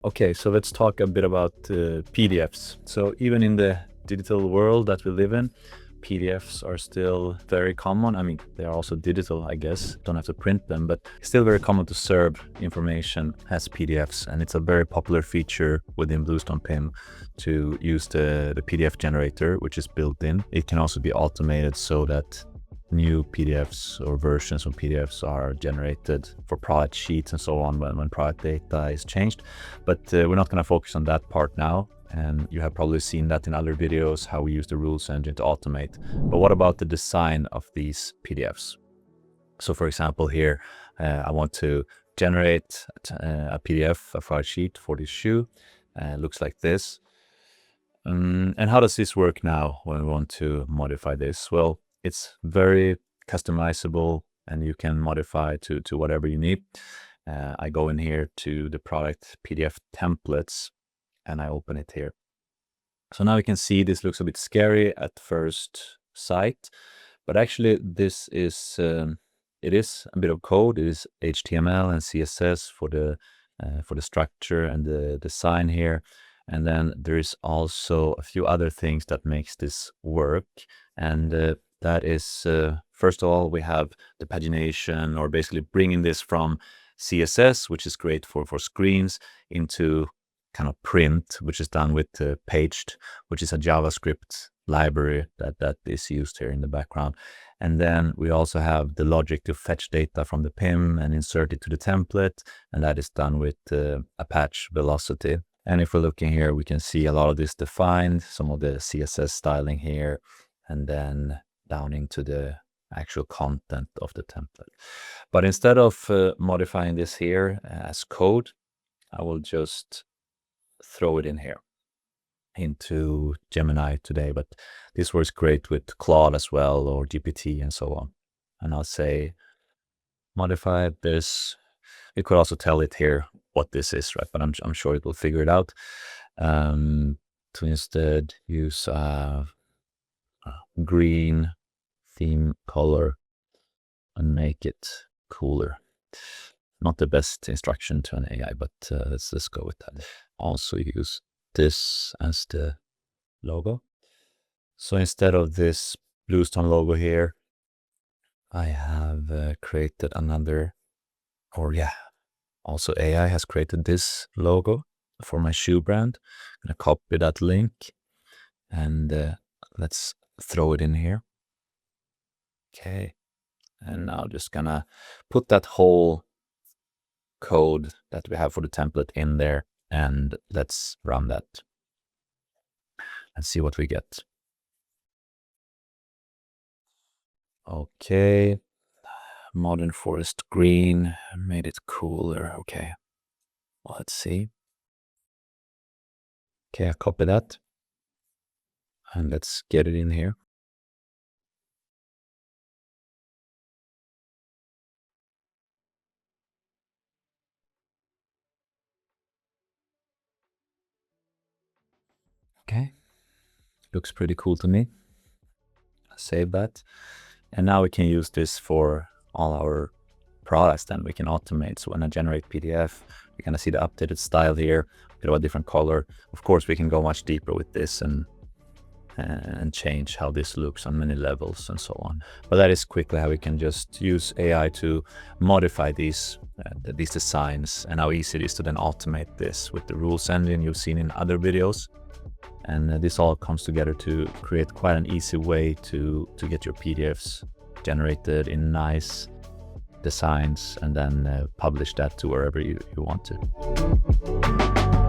Okay, so let's talk a bit about PDFs. So even in the digital world that we live in, PDFs are still very common. I mean, they are also digital, I guess. Don't have to print them, but it's still very common to serve information as PDFs. And it's a very popular feature within Bluestone PIM to use the PDF generator, which is built in. It can also be automated so that new PDFs or versions of PDFs are generated for product sheets and so on when product data is changed. But we're not going to focus on that part now. And you have probably seen that in other videos, how we use the rules engine to automate. But what about the design of these PDFs? So for example, here, I want to generate a PDF, a product sheet for this shoe. Looks like this. And how does this work now when we want to modify this? Well, it's very customizable and you can modify to whatever you need. I go in here to the product PDF templates and I open it here. So now you can see this looks a bit scary at first sight, but actually this is, it is a bit of code. It is HTML and CSS for the structure and the design here. And then there is also a few other things that makes this work. And that is, first of all, we have the pagination, or basically bringing this from CSS, which is great for screens, into kind of print, which is done with Paged, which is a JavaScript library that is used here in the background. And then we also have the logic to fetch data from the PIM and insert it to the template, and that is done with Apache Velocity. And if we're looking here, we can see a lot of this defined, some of the CSS styling here, and then down into the actual content of the template. But instead of modifying this here as code, I will just throw it in here into Gemini today. But this works great with Claude as well, or GPT and so on. And I'll say modify this. You could also tell it here what this is, right? But I'm sure it will figure it out. To instead use green theme color and make it cooler. Not the best instruction to an AI, but let's go with that. Also use this as the logo. So instead of this Bluestone logo here, I have created another, also AI has created this logo for my shoe brand. I'm gonna copy that link and let's throw it in here. Okay, and now just gonna put that whole code that we have for the template in there, and let's run that and see what we get. Okay, modern forest green, made it cooler. Okay, well, let's see. Okay, I copy that and let's get it in here. Okay, looks pretty cool to me. Save that. And now we can use this for all our products. Then we can automate. So when I generate PDF, we're gonna see the updated style here, a bit of a different color. Of course, we can go much deeper with this and change how this looks on many levels and so on. But that is quickly how we can just use AI to modify these designs, and how easy it is to then automate this with the rules engine you've seen in other videos. And this all comes together to create quite an easy way to get your PDFs generated in nice designs and then publish that to wherever you want to.